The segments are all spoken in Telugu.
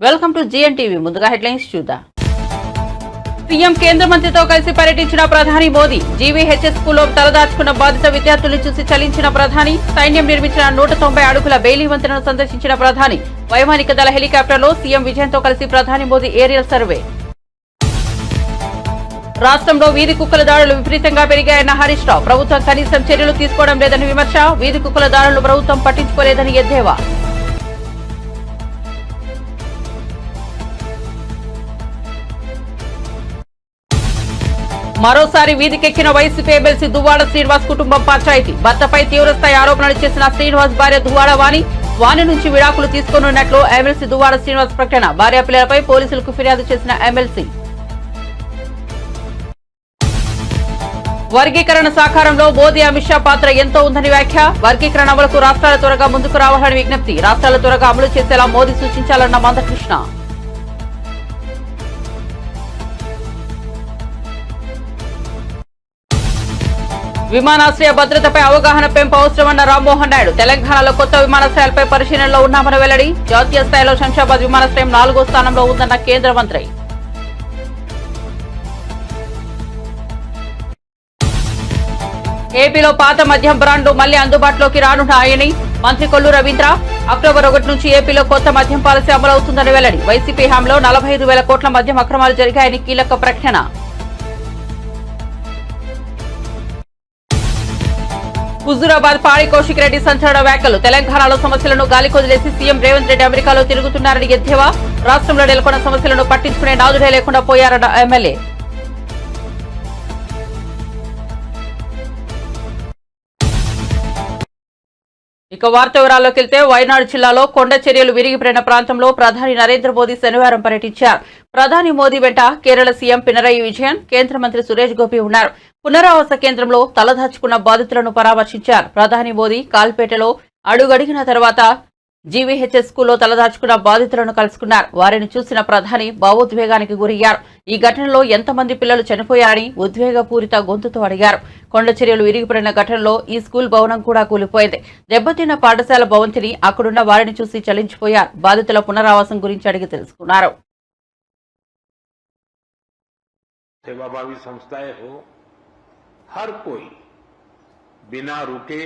Welcome to జిఎన్టీవీ. ముందుగా హెడ్లైన్స్ చూద్దాం. సీఎం కేంద్ర మంత్రితో కలిసి పర్యటించిన ప్రధాని మోదీ. జీవీహెచ్ఎస్ స్కూల్లో తలదాచుకున్న బాధిత విద్యార్థులను చూసి చలించిన ప్రధాని. సైన్యం నిర్మించిన 190 అడుగుల బెయిలీ వంతెనను సందర్శించిన ప్రధాని. వైమానిక దళ హెలికాప్టర్లో సీఎం విజయన్తో కలిసి ప్రధాని మోదీ ఏరియల్ సర్వే. రాష్ట్రంలో వీధి కుక్కల దాడులు విపరీతంగా పెరిగాయన్న హరీష్ రావు. ప్రభుత్వం కనీసం చర్యలు తీసుకోవడం లేదని విమర్శ. వీధి కుక్కల దాడులను ప్రభుత్వం పట్టించుకోలేదని ఎద్దేవా. మరోసారి వీధికెక్కిన వైసీపీ ఎమ్మెల్సీ దువ్వాడ శ్రీనివాస్ కుటుంబం పంచాయతీ. భర్తపై తీవ్రస్థాయి ఆరోపణలు చేసిన శ్రీనివాస్ భార్య దువ్వాడ వాణి నుంచి విడాకులు తీసుకోనున్నట్లు ఎమ్మెల్సీ దువ్వాడ శ్రీనివాస్ ప్రకటన. భార్య పిల్లలపై పోలీసులకు ఫిర్యాదు చేసిన ఎమ్మెల్సీ. వర్గీకరణ సాకారంలో మోదీ అమిత్ షా పాత్ర ఎంతో ఉందని వ్యాఖ్య. వర్గీకరణ అమలుకు రాష్ట్రాల త్వరగా ముందుకు రావాలని విజ్ఞప్తి. రాష్ట్రాల త్వరగా అమలు చేసేలా మోదీ సూచించాలన్న మందకృష్ణ. విమానాశ్రయ భద్రతపై అవగాహన పెంపు అవసరమన్న రామ్మోహన్ నాయుడు. తెలంగాణలో కొత్త విమానాశ్రయాలపై పరిశీలనలో ఉన్నామని వెల్లడి. జాతీయ స్థాయిలో శంషాబాద్ విమానాశ్రయం 4వ స్థానంలో ఉందన్న కేంద్ర మంత్రి. ఏపీలో పాత మద్యం బ్రాండ్లు మళ్లీ అందుబాటులోకి రానున్నాయని మంత్రి కొల్లు రవీంద్ర. అక్టోబర్ 1 నుంచి ఏపీలో కొత్త మద్యం పాలసీ అమలవుతుందని వెల్లడి. వైసీపీ హయాంలో 45,000 కోట్ల మద్యం అక్రమాలు జరిగాయని కీలక ప్రకటన. హుజూరాబాద్ పాడి కౌశిక్ రెడ్డి సంచలన వ్యాఖ్యలు. తెలంగాణలో సమస్యలను గాలికొదిలేసి సీఎం రేవంత్ రెడ్డి అమెరికాలో తిరుగుతున్నారని ఎద్దేవా. రాష్ట్రంలో నెలకొన్న సమస్యలను పట్టించుకునే నాదుడే లేకుండా పోయారన్న ఎమ్మెల్యే. ఇక వార్త వివరాల్లోకి వెళ్తే వయనాడు జిల్లాలో కొండ చర్యలు విరిగిపడిన ప్రాంతంలో ప్రధాని నరేంద్ర మోదీ శనివారం పర్యటించారు. ప్రధాని మోదీ వెంట కేరళ సీఎం పినరయి విజయన్, కేంద్ర మంత్రి సురేష్ గోపి ఉన్నారు. పునరావాస కేంద్రంలో తలదాచుకున్న బాధితులను పరామర్శించారు. ప్రధాని మోదీ కాల్పేటలో అడుగడిగిన తర్వాత జీవీహెచ్ఎస్ స్కూల్లో తలదాచుకున్న బాధితులను కలుసుకున్నారు. వారిని చూసిన ప్రధాని భావోద్వేగానికి గురయ్యారు. ఈ ఘటనలో ఎంతమంది పిల్లలు చనిపోయారని ఉద్వేగపూరిత గొంతుతో అడిగారు. కొండ చర్యలు విరిగిపడిన ఘటనలో ఈ స్కూల్ భవనం కూడా కూలిపోయింది. దెబ్బతిన్న పాఠశాల భవంతిని అక్కడున్న వారిని చూసి చలించిపోయారు. బాధితుల పునరావాసం గురించి అడిగి తెలుసుకున్నారు. सेवाभावी संस्थाएं हो, हर कोई बिना रुके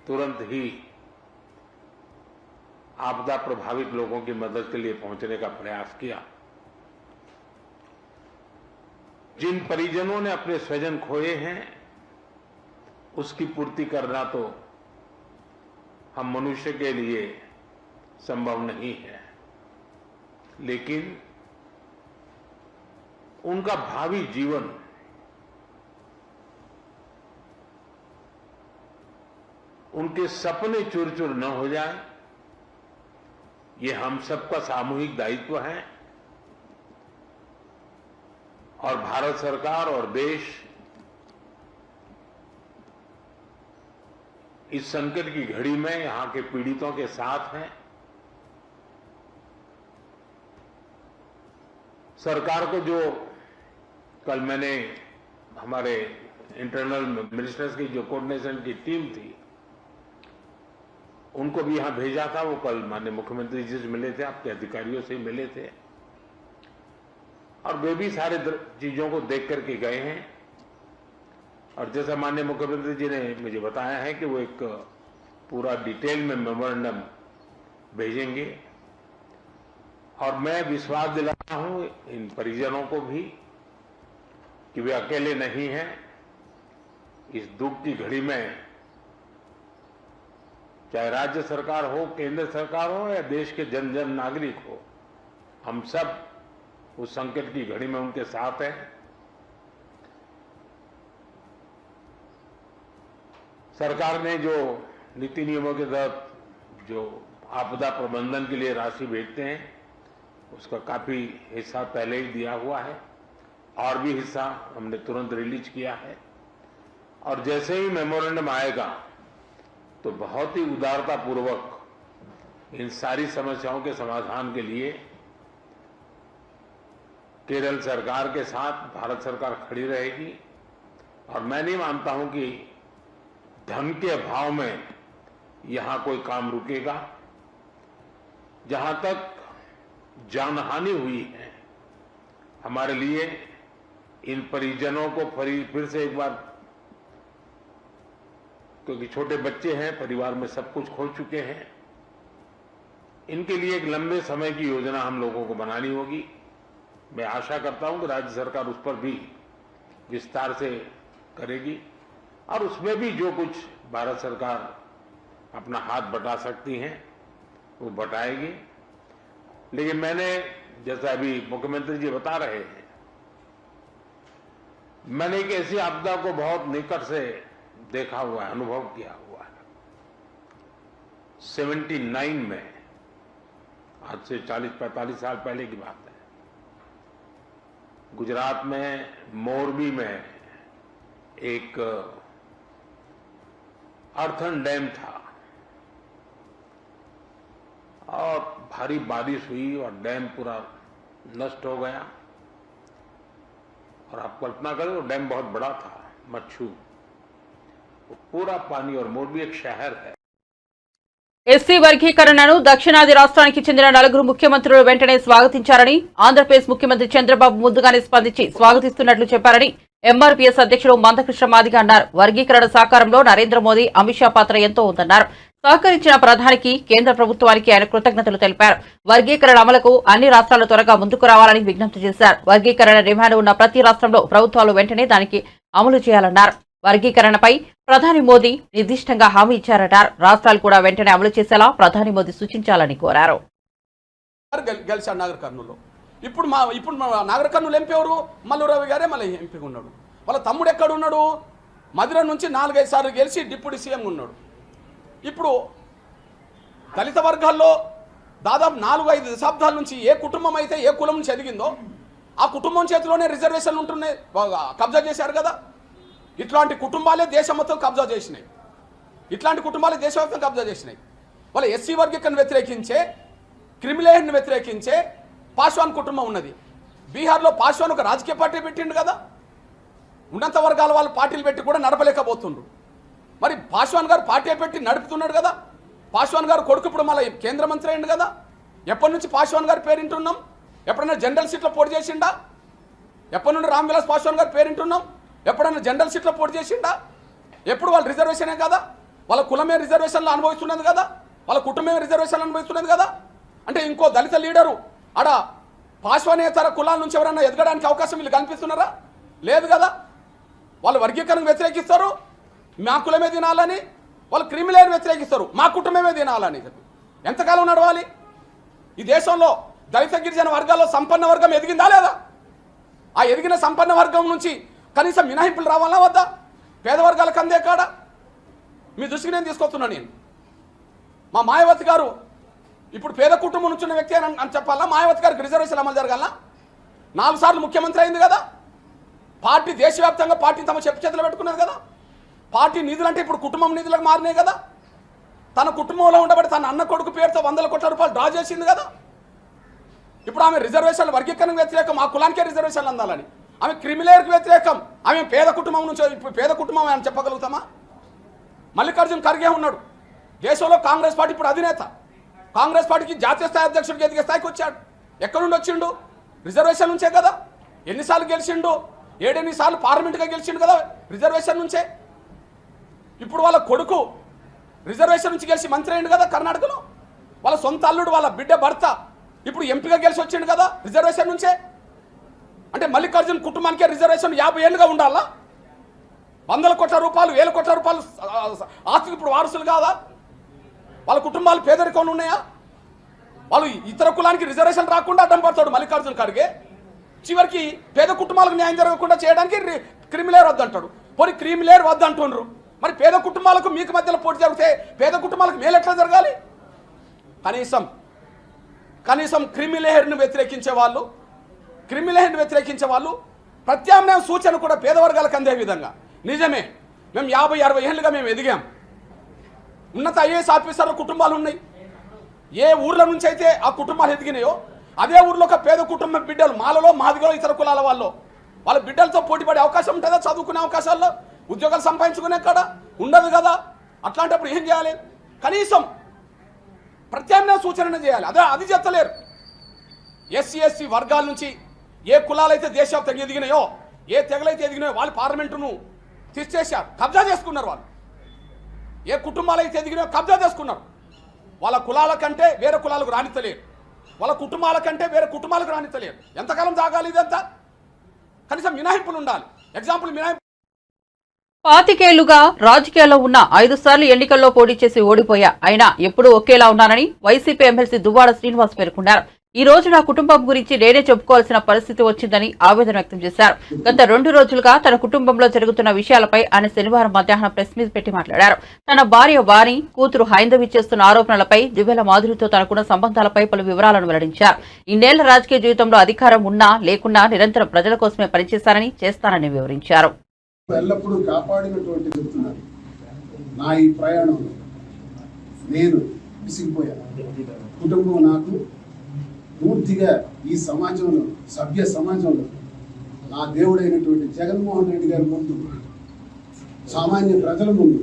तुरंत ही आपदा प्रभावित लोगों की मदद के लिए पहुंचने का प्रयास किया। जिन परिजनों ने अपने स्वजन खोए हैं उसकी पूर्ति करना तो हम मनुष्य के लिए संभव नहीं है, लेकिन उनका भावी जीवन उनके सपने चूर चूर न हो जाए, ये हम सबका सामूहिक दायित्व है। और भारत सरकार और देश इस संकट की घड़ी में यहां के पीड़ितों के साथ हैं। सरकार को जो कल मैंने हमारे इंटरनल मिनिस्टर्स की जो कोऑर्डिनेशन की टीम थी उनको भी यहां भेजा था। वो कल माननीय मुख्यमंत्री जी से मिले थे, आपके अधिकारियों से मिले थे और वे भी सारे चीजों को देख करके गए हैं। और जैसा माननीय मुख्यमंत्री जी ने मुझे बताया है कि वो एक पूरा डिटेल में मेमोरेंडम भेजेंगे और मैं विश्वास दिलाता हूं इन परिजनों को भी कि वे अकेले नहीं हैं। इस दुख की घड़ी में चाहे राज्य सरकार हो, केंद्र सरकार हो या देश के जन जन नागरिक हो, हम सब उस संकट की घड़ी में उनके साथ हैं। सरकार ने जो नीति नियमों के तहत जो आपदा प्रबंधन के लिए राशि भेजते हैं उसका काफी हिस्सा पहले ही दिया हुआ है और भी हिस्सा हमने तुरंत रिलीज किया है। और जैसे ही मेमोरेंडम आएगा तो बहुत ही उदारता पूर्वक इन सारी समस्याओं के समाधान के लिए केरल सरकार के साथ भारत सरकार खड़ी रहेगी। और मैं नहीं मानता हूं कि धन के अभाव में यहां कोई काम रुकेगा। जहां तक जानहानि हुई है, हमारे लिए इन परिजनों को फिर से एक बार, क्योंकि छोटे बच्चे हैं, परिवार में सब कुछ खो चुके हैं, इनके लिए एक लंबे समय की योजना हम लोगों को बनानी होगी। मैं आशा करता हूं कि राज्य सरकार उस पर भी विस्तार से करेगी और उसमें भी जो कुछ भारत सरकार अपना हाथ बटा सकती हैं वो बटाएगी। लेकिन मैंने, जैसा अभी मुख्यमंत्री जी बता रहे हैं, मैंने एक ऐसी आपदा को बहुत निकट से देखा हुआ है, अनुभव किया हुआ है। 79 में, आज से 40-45 साल पहले की बात है, गुजरात में मोरबी में एक अर्थन डैम था और भारी बारिश हुई और डैम पूरा नष्ट हो गया। और आप कल्पना करें, वो डैम बहुत बड़ा था, मच्छू, वो पूरा पानी, और मोरबी एक शहर है। ఎస్సీ వర్గీకరణను దక్షిణాది రాష్ట్రానికి చెందిన నలుగురు ముఖ్యమంత్రులు వెంటనే స్వాగతించారని, ఆంధ్రప్రదేశ్ ముఖ్యమంత్రి చంద్రబాబు ముందుగానే స్పందించి స్వాగతిస్తున్నట్లు చెప్పారని ఎంఆర్పీఎస్ అధ్యక్షుడు మందకృష్ణ మాదిగ అన్నారు. వర్గీకరణ సాకారంలో నరేంద్ర మోదీ, అమిత్ షా పాత్ర ఎంతో ఉందన్నారు. సహకరించిన ప్రధానికి, కేంద్ర ప్రభుత్వానికి ఆయన కృతజ్ఞతలు తెలిపారు. వర్గీకరణ అమలుకు అన్ని రాష్ట్రాలు త్వరగా ముందుకు రావాలని విజ్ఞప్తి చేశారు. వర్గీకరణ డిమాండ్ ఉన్న ప్రతి రాష్ట్రంలో ప్రభుత్వాలు వెంటనే దానికి అమలు చేయాలన్నారు. వర్గీకరణపై ప్రధాని మోదీ నిర్దిష్టంగా హామీ ఇచ్చారన్నారు. రాష్ట్రాలు కూడా వెంటనే అమలు చేసేలా ప్రధాని మోదీ సూచించాలని కోరారు. గెలిచాడు నాగర్ కర్నూలులో. ఇప్పుడు నాగర్ కర్నూలు ఎంపీ ఎవరు? మల్లు రవి గారే మళ్ళీ ఎంపీగా ఉన్నాడు. వాళ్ళ తమ్ముడు ఎక్కడ ఉన్నాడు? మధుర నుంచి 4-5 సార్లు గెలిచి డిప్యూటీ సీఎం ఉన్నాడు. ఇప్పుడు దళిత వర్గాల్లో దాదాపు 4-5 దశాబ్దాల నుంచి ఏ కుటుంబం అయితే ఏ కులం నుంచి ఎదిగిందో ఆ కుటుంబం చేతిలోనే రిజర్వేషన్లు ఉంటున్నాయి, కబ్జా చేశారు కదా. ఇట్లాంటి కుటుంబాలే దేశం మొత్తం కబ్జా చేసినాయి. వాళ్ళ ఎస్సీ వర్గీకరణ వ్యతిరేకించే, క్రిమిలేయర్ని వ్యతిరేకించే పాశ్వాన్ కుటుంబం ఉన్నది. బీహార్లో పాశ్వాన్ ఒక రాజకీయ పార్టీ పెట్టిండు కదా. ఉన్నత వర్గాల వాళ్ళు పార్టీలు పెట్టి కూడా నడపలేకపోతుండ్రు. మరి పాశ్వాన్ గారు పార్టీ పెట్టి నడుపుతున్నాడు కదా. పాశ్వాన్ గారు కొడుకు ఇప్పుడు మళ్ళీ కేంద్ర మంత్రి అయింది కదా. ఎప్పటి నుంచి పాశ్వాన్ గారి పేరింటున్నాం? ఎప్పుడైనా జనరల్ సీట్లో పోటీ చేసిండా? ఎప్పటి నుండి రామ్ విలాస్ పాశ్వాన్ గారి పేరింటున్నాం? ఎప్పుడైనా జనరల్ సీట్లో పోటీ చేసిండా? ఎప్పుడు వాళ్ళు రిజర్వేషనే కదా, వాళ్ళ కులమే రిజర్వేషన్లు అనుభవిస్తున్నది కదా, వాళ్ళ కుటుంబమే రిజర్వేషన్లు అనుభవిస్తున్నది కదా. అంటే ఇంకో దళిత లీడరు ఆడ పాశ్వానేతర కులాల నుంచి ఎవరైనా ఎదగడానికి అవకాశం వీళ్ళు కనిపిస్తున్నారా? లేదు కదా. వాళ్ళు వర్గీకరణకు వ్యతిరేకిస్తారు, మా కులమే తినాలని. వాళ్ళు క్రిమిలేయర్ వ్యతిరేకిస్తారు, మా కుటుంబమే తినాలని. ఎంతకాలం నడవాలి? ఈ దేశంలో దళిత గిరిజన వర్గాల్లో సంపన్న వర్గం ఎదిగిందా లేదా? ఆ ఎదిగిన సంపన్న వర్గం నుంచి కనీసం మినహాయింపులు రావాలా వద్దా? పేద వర్గాలకు అందే కాడ మీ దృష్టికి నేను తీసుకొస్తున్నా. నేను మా మాయావతి గారు ఇప్పుడు పేద కుటుంబం నుంచి ఉన్న వ్యక్తి అని చెప్పాలా? మాయావతి గారికి రిజర్వేషన్ అమలు జరగాల? 4 సార్లు ముఖ్యమంత్రి అయింది కదా. పార్టీ దేశవ్యాప్తంగా పార్టీ తమ చేతిలో పెట్టుకున్నది కదా. పార్టీ నిధులు అంటే ఇప్పుడు కుటుంబం నిధులకు మారినాయి కదా. తన కుటుంబంలో ఉండబడి తన అన్న కొడుకు పేరుతో 100 కోట్ల రూపాయలు డ్రా చేసింది కదా. ఇప్పుడు ఆమె రిజర్వేషన్లు వర్గీకరణకు వ్యతిరేకం, ఆ కులానికే రిజర్వేషన్లు అందాలని. ఆమె క్రిమిలేయర్కి వ్యతిరేకం, ఆమె పేద కుటుంబం నుంచి పేద కుటుంబం అని చెప్పగలుగుతామా? మల్లికార్జున్ ఖర్గే ఉన్నాడు దేశంలో, కాంగ్రెస్ పార్టీ ఇప్పుడు అధినేత. కాంగ్రెస్ పార్టీకి జాతీయ స్థాయి అధ్యక్షుడికి ఎదిగే స్థాయికి వచ్చాడు. ఎక్కడి నుండి వచ్చిండు? రిజర్వేషన్ నుంచే కదా. ఎన్నిసార్లు గెలిచిండు? 7-8 సార్లు పార్లమెంట్గా గెలిచిండు కదా రిజర్వేషన్ నుంచే. ఇప్పుడు వాళ్ళ కొడుకు రిజర్వేషన్ నుంచి గెలిచి మంత్రి అయిండు కదా కర్ణాటకలో. వాళ్ళ సొంత అల్లుడు, వాళ్ళ బిడ్డ భర్త ఇప్పుడు ఎంపీగా గెలిచి వచ్చిండు కదా రిజర్వేషన్ నుంచే. అంటే మల్లికార్జున్ కుటుంబానికే రిజర్వేషన్ 50 ఏళ్ళుగా ఉండాలా? 100 కోట్ల రూపాయలు 1000 కోట్ల రూపాయలు ఆస్తికి ఇప్పుడు వారసులు కాదా? వాళ్ళ కుటుంబాలు పేదరికంలో ఉన్నాయా? వాళ్ళు ఇతర కులానికి రిజర్వేషన్ రాకుండా అడ్డం పడతాడు మల్లికార్జున్ ఖర్గే. చివరికి పేద కుటుంబాలకు న్యాయం జరగకుండా చేయడానికి క్రిమిలేయర్ వద్దంటాడు. పోనీ క్రిమిలేయర్ వద్దంటుండ్రు, మరి పేద కుటుంబాలకు మీకు మధ్యలో పోటీ జరిగితే పేద కుటుంబాలకు మేలు ఎట్లా జరగాలి? కనీసం క్రిమిలేయర్ని వ్యతిరేకించే వాళ్ళు ప్రత్యామ్నాయ సూచన కూడా పేద వర్గాలకు అందే విధంగా. నిజమే, మేము 50-60 ఏళ్ళుగా మేము ఎదిగాం. ఉన్నత ఐఏఎస్ ఆఫీసర్ల కుటుంబాలు ఉన్నాయి. ఏ ఊర్ల నుంచి అయితే ఆ కుటుంబాలు ఎదిగినాయో అదే ఊర్లో ఒక పేద కుటుంబం బిడ్డలు, మాలలో మాదిగలో ఇతర కులాల వాళ్ళ బిడ్డలతో పోటీపడే అవకాశం ఉంటుందా? చదువుకునే అవకాశాల్లో, ఉద్యోగాలు సంపాదించుకునే కాడ ఉండదు కదా. అట్లాంటప్పుడు ఏం చేయాలి? కనీసం ప్రత్యామ్నాయ సూచన చేయాలి. అది చేస్తలేరు. ఎస్సీ ఎస్టీ వర్గాల నుంచి ఏ కులాలైతే దేశవ్యాప్తంగా ఎదిగినాయో, ఏ తెగలైతే ఎదిగినాయో వాళ్ళు పార్లమెంటును తీసేశారు, కబ్జా చేసుకున్నారు. వాళ్ళు ఏ కుటుంబాలైతే ఎదిగినాయో కబ్జా చేసుకున్నారు. వాళ్ళ కులాల కంటే వేరే కులాలకు రాణించలేరు, వాళ్ళ కుటుంబాల కంటే వేరే కుటుంబాలకు రాణించలేరు. ఎంతకాలం సాగాలి ఇదంతా? కనీసం మినహాయింపులు ఉండాలి. ఎగ్జాంపుల్ మినహాయింపు. 25 ఏళ్లుగా రాజకీయాల్లో ఉన్న 5 సార్లు ఎన్నికల్లో పోటీ చేసి ఓడిపోయా, అయినా ఎప్పుడూ ఒకేలా ఉన్నానని వైసీపీ ఎమ్మెల్సీ దువ్వాడ శ్రీనివాస్ పేర్కొన్నారు. ఈ రోజు నా కుటుంబం గురించి నేనే చెప్పుకోవాల్సిన పరిస్థితి వచ్చిందని ఆవేదన వ్యక్తం చేశారు. గత 2 రోజులుగా తన కుటుంబంలో జరుగుతున్న విషయాలపై ఆయన శనివారం మధ్యాహ్నం ప్రెస్ మీట్ పెట్టి మాట్లాడారు. తన భార్య వాణి, కూతురు హైందవి చేస్తున్న ఆరోపణలపై, దివ్యల మాధురితో తనకున్న సంబంధాలపై పలు వివరాలను వెల్లడించారు. ఇన్నేళ్ల రాజకీయ జీవితంలో అధికారం ఉన్నా లేకున్నా నిరంతరం ప్రజల కోసమే పనిచేశారని, చేస్తానని వివరించారు. ఎల్లప్పుడూ కాపాడినటువంటి చెప్తున్నాను. నా ఈ ప్రయాణంలో నేను విసిగిపోయాను. కుటుంబం నాకు పూర్తిగా ఈ సమాజంలో, సభ్య సమాజంలో నా దేవుడైనటువంటి జగన్మోహన్ రెడ్డి గారి ముందు, సామాన్య ప్రజల ముందు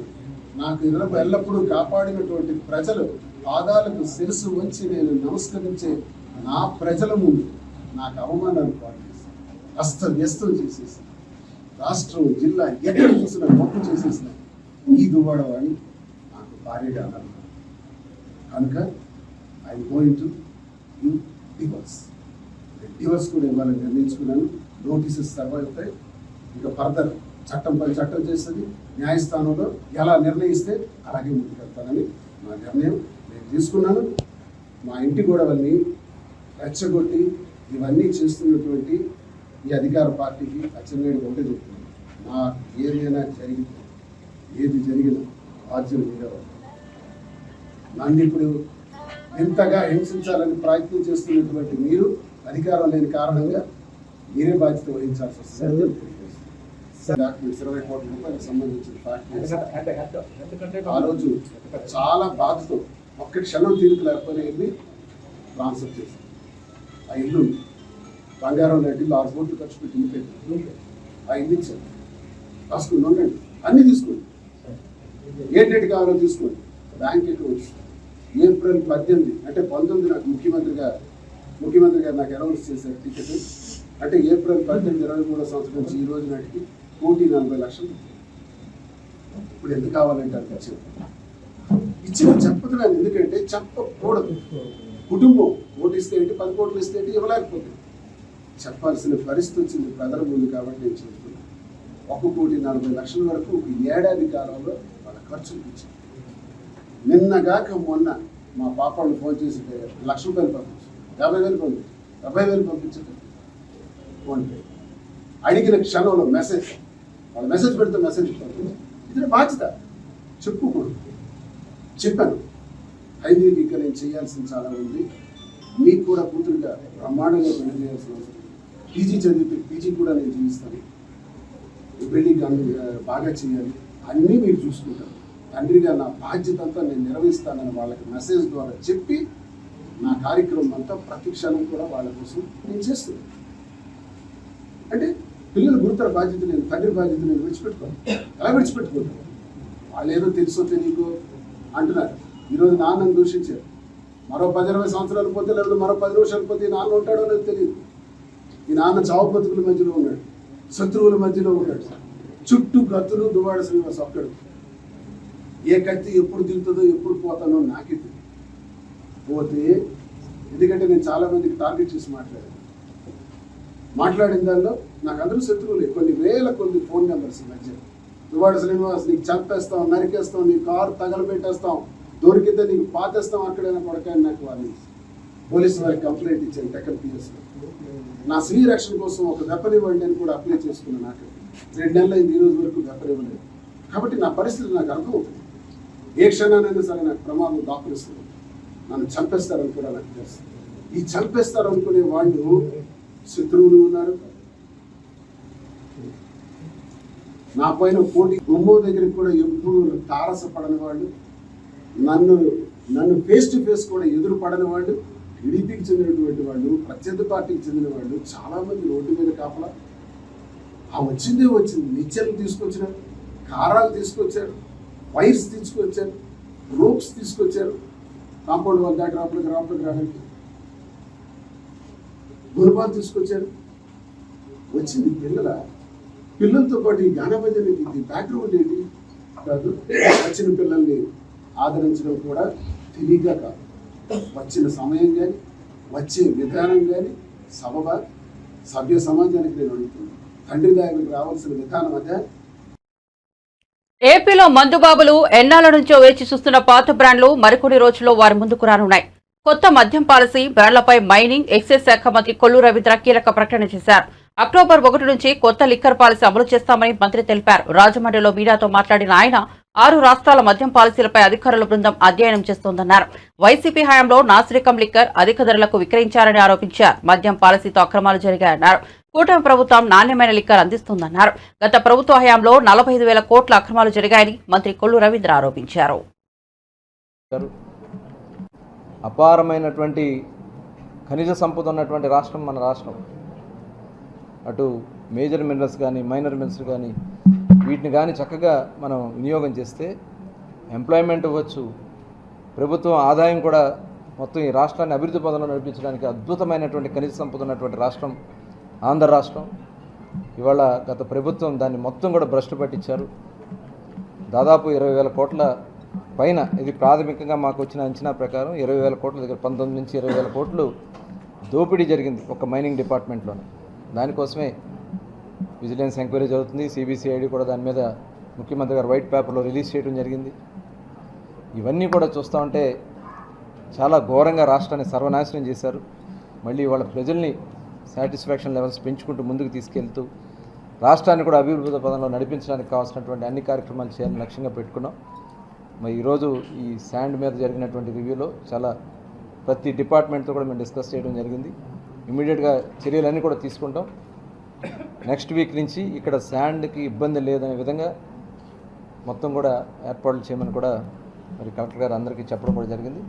నాకు ఎల్లప్పుడూ కాపాడినటువంటి ప్రజలు పాదాలకు శిరస్సు వంచి నేను నమస్కరించే నా ప్రజల ముందు నాకు అవమానాలు పాల్చేసి అస్తవ్యస్తం చేసేసి రాష్ట్రం, జిల్లా ఎక్కడ చూసినా గొప్ప చేసేసిన ఈ దువ్వాడవాణి నాకు భార్యగా అన్నారు. కనుక I going to give divorce. Divorce కూడా ఇవ్వాలని నిర్ణయించుకున్నాను. నోటీసెస్ సర్వ్ అవుతాయి. ఇంకా ఫర్దర్ చట్టం పని చట్టం చేస్తుంది. న్యాయస్థానంలో ఎలా నిర్ణయిస్తే అలాగే ముందుకెళ్తానని నా నిర్ణయం నేను తీసుకున్నాను. మా ఇంటి గొడవల్ని రెచ్చగొట్టి ఇవన్నీ చేస్తున్నటువంటి ఈ అధికార పార్టీకి అచ్చెన్నాయుడు ఒకటే చెప్తున్నాను, నా ఏదైనా జరిగితే, ఏది జరిగినా బాధ్యత మీద నన్ను ఇప్పుడు ఎంతగా హింసించాలని ప్రయత్నం చేస్తున్నటువంటి మీరు అధికారం లేని కారణంగా మీరే బాధ్యత వహించాల్సి వస్తుంది. డాక్యుమెంట్స్ 20 కోట్ల రూపాయలకు సంబంధించిన ఫ్యాక్టరీ ఆ రోజు చాలా బాధతో ఒక్క క్షణం తీరిక లేకపోయినా వెళ్ళి ట్రాన్స్ఫర్ చేశాను. ఆ ఇల్లు బంగారం లాంటి 6 కోట్లు ఖర్చు పెట్టి ఇంటి ఆ ఇల్లు ఇచ్చాను. రాసుకుని ఉండండి, అన్నీ తీసుకోండి, ఏంటంటే కావాలో తీసుకోండి. బ్యాంక్ అకౌంట్స్ ఏప్రిల్ 18 అంటే 19 నాకు ముఖ్యమంత్రి గారు నాకు అనౌన్స్ చేశారు టికెట్. అంటే ఏప్రిల్ 18, 23వ సంవత్సరం నుంచి ఈ రోజు నాటికి 1,40,00,000. ఇప్పుడు ఎంత కావాలంటే అంత ఇచ్చిన చెప్పతున్నాను. ఎందుకంటే చెప్పకూడదు. కుటుంబం ఓటిస్తే ఏంటి, 10 కోట్లు ఇస్తే ఏంటి, ఇవ్వలేకపోతుంది. చెప్పాల్సిన పరిస్థితి వచ్చింది ప్రజల ముందు. కాబట్టి నేను చెప్తున్నాను, 1,40,00,000 వరకు ఒక ఏడాది కాలంలో వాళ్ళ ఖర్చులు ఇచ్చింది. నిన్నగాక మొన్న మా పాపను ఫోన్ చేసి 1,00,000 రూపాయలు పంపించు, 50,000 పంపించు, 70,000 పంపించడం ఫోన్పే. అడిగిన క్షణంలో మెసేజ్, వాళ్ళ మెసేజ్ పెడితే మెసేజ్ పంపించు. ఇది బాధ్యత. చెప్పుకోండి. చెప్పాను, హైందవికి ఇంకా నేను చేయాల్సింది చాలా ఉంది. మీకు కూడా కూతురుగా బ్రహ్మాండంగా పెళ్లి చేయాల్సిన అవసరం. పీజీ చదివితే పీజీ కూడా నేను చేయిస్తాను. పెళ్లి బాగా చేయాలి, అన్నీ మీరు చూసుకుంటారు. తండ్రిగా నా బాధ్యత అంతా నేను నిర్వహిస్తానని వాళ్ళకి మెసేజ్ ద్వారా చెప్పి నా కార్యక్రమం అంతా ప్రతి క్షణం కూడా వాళ్ళ కోసం నేను చేస్తున్నాను. అంటే పిల్లల గురుతర బాధ్యత నేను, తండ్రి బాధ్యత నేను విడిచిపెట్టుకోను. ఎలా విడిచిపెట్టుకోను? వాళ్ళు ఏదో తెలుసో తెలియకో అంటున్నారు. ఈరోజు నాన్నను దూషించారు. మరో 10-20 సంవత్సరాలు పోతే, లేకపోతే మరో 10 నిమిషాలు పోతే నాన్న ఉంటాడో లేదో తెలియదు. ఈ నాన్న చావు బతుకుల మధ్యలో ఉన్నాడు, శత్రువుల మధ్యలో ఉన్నాడు. చుట్టూ కత్తులు దువ్వాడ శ్రీనివాస్ ఒక్కడు. ఏ కత్తి ఎప్పుడు దిగుతుందో, ఎప్పుడు పోతానో నాకే తెలియదు. పోతే ఎందుకంటే నేను చాలా మందికి టార్గెట్ చేసి మాట్లాడిన దానిలో నాకు అందరూ శత్రువులే. కొన్ని వేల కొద్ది ఫోన్ నెంబర్స్ మధ్య దువ్వాడ శ్రీనివాస్ నీకు చంపేస్తాం, నరికేస్తాం, నీ కారు తగలబెట్టేస్తాం, దొరికితే నీకు పాతేస్తాం, అక్కడైనా కొడకాయని నాకు వాళ్ళు పోలీసు వారికి కంప్లైంట్ ఇచ్చాను. టెక్కల్ పిఎస్లో నా స్వీయ రక్షణ కోసం ఒక వెపన్ ఇవ్వండి అని కూడా అప్లై చేసుకున్నాను. నాకు 2 నెలలు అయింది, ఈ రోజు వరకు వెపన్ ఇవ్వలేదు. కాబట్టి నా పరిస్థితి నాకు అర్థమవుతుంది. ఏ క్షణానైనా సరే నాకు ప్రమాదం దాపురిస్తుంది. నన్ను చంపేస్తారని కూడా నాకు తెలుసు. ఈ చంపేస్తారు అనుకునే వాళ్ళు శత్రువులు ఉన్నారు. నా పైన పోటీ గుమ్మో దగ్గరికి కూడా ఎప్పుడు తారసపడని వాళ్ళు, నన్ను ఫేస్ టు ఫేస్ కూడా ఎదురు పడని వాళ్ళు, టీడీపీకి చెందినటువంటి వాళ్ళు, ప్రత్యర్థి పార్టీకి చెందిన వాళ్ళు చాలామంది రోడ్డు మీద కాపలా. వచ్చింది నిచ్చెలు తీసుకొచ్చినారు, కారాలు తీసుకొచ్చారు, వైర్స్ తీసుకొచ్చారు, రోప్స్ తీసుకొచ్చారు. కాంపౌండ్ వాళ్ళు దాటి రాపలికి రావడానికి గురుపాలు తీసుకొచ్చారు. వచ్చింది పిల్లలతో పాటు ఈ జ్ఞానభజన బ్యాక్గ్రౌండ్ ఏంటి కాదు. వచ్చిన పిల్లల్ని ఆదరించడం కూడా తెలియక కాదు, వచ్చిన సమయం కానీ వచ్చే విధానం కానీ సభ్య సమాజానికి నేను అడుగుతున్నాను. తండ్రి దగ్గరికి రావాల్సిన విధానం అదే. ఏపీలో మందుబాబులు ఎన్నాళ్ల నుంచో వేచి చూస్తున్న పాత బ్రాండ్లు మరికొన్ని రోజుల్లో వారి ముందుకు రానున్నాయి. కొత్త మద్యం పాలసీ, బ్రాండ్లపై మైనింగ్, ఎక్సైజ్ శాఖ మంత్రి కొల్లు రవీంద్ర కీలక ప్రకటన చేశారు. అక్టోబర్ 1 నుంచి కొత్త లిక్కర్ పాలసీ అమలు చేస్తామని మంత్రి తెలిపారు. రాజమండ్రిలో మీడియాతో మాట్లాడిన ఆయన 6 రాష్ట్రాల మద్యం పాలసీలపై అధికారుల బృందం అధ్యయనం చేస్తోందన్నారు. వైసీపీ హయాంలో నాసిరకం లిక్కర్ అధిక ధరలకు విక్రయించారని ఆరోపించారు. మద్యం పాలసీతో అక్రమాలు జరిగాయన్నారు. కూటమి ప్రభుత్వం నాణ్యమైన లిక్కర్ అందిస్తోందన్నారు. గత ప్రభుత్వ హయాంలో 45,000 కోట్ల అక్రమాలు జరిగాయని మంత్రి కొల్లు రవీంద్ర ఆరోపించారు. అపారమైనటువంటి ఖనిజ సంపద ఉన్నటువంటి రాష్ట్రం మన రాష్ట్రం. అటు మేజర్ మినరల్స్ కానీ మైనర్ మినరల్స్ కానీ వీటిని కానీ చక్కగా మనం వినియోగం చేస్తే ఎంప్లాయ్మెంట్ ఇవ్వచ్చు, ప్రభుత్వం ఆదాయం కూడా మొత్తం ఈ రాష్ట్రాన్ని అభివృద్ధి పదంలో నడిపించడానికి అద్భుతమైనటువంటి ఖనిజ సంపద ఉన్నటువంటి రాష్ట్రం ఆంధ్ర రాష్ట్రం. ఇవాళ గత ప్రభుత్వం దాన్ని మొత్తం కూడా భ్రష్టు పట్టించారు. దాదాపు 20,000 కోట్ల పైన, ఇది ప్రాథమికంగా మాకు వచ్చిన అంచనా ప్రకారం 20,000 కోట్ల దగ్గర 19 నుంచి 20,000 కోట్లు దోపిడీ జరిగింది ఒక మైనింగ్ డిపార్ట్మెంట్లోనే. దానికోసమే విజిలెన్స్ ఎంక్వైరీ జరుగుతుంది. సిబిసిఐడి కూడా దాని మీద ముఖ్యమంత్రి గారు వైట్ పేపర్లో రిలీజ్ చేయడం జరిగింది. ఇవన్నీ కూడా చూస్తూ ఉంటే చాలా ఘోరంగా రాష్ట్రాన్ని సర్వనాశనం చేశారు. మళ్ళీ వాళ్ళ ప్రజల్ని సాటిస్ఫాక్షన్ లెవెల్స్ పెంచుకుంటూ ముందుకు తీసుకెళ్తూ రాష్ట్రాన్ని కూడా అభివృద్ధి పదంలో నడిపించడానికి కావాల్సినటువంటి అన్ని కార్యక్రమాలు చేయాలని లక్ష్యంగా పెట్టుకున్నాం. మరి ఈరోజు ఈ శాండ్ మీద జరిగినటువంటి రివ్యూలో చాలా ప్రతి డిపార్ట్మెంట్తో కూడా మేము డిస్కస్ చేయడం జరిగింది. ఇమీడియట్గా చర్యలన్నీ కూడా తీసుకుంటాం. నెక్స్ట్ వీక్ నుంచి ఇక్కడ శాండ్కి ఇబ్బంది లేదనే విధంగా మొత్తం కూడా ఏర్పాట్లు చేయమని కూడా మరి కలెక్టర్ గారు అందరికీ చెప్పడం కూడా జరిగింది.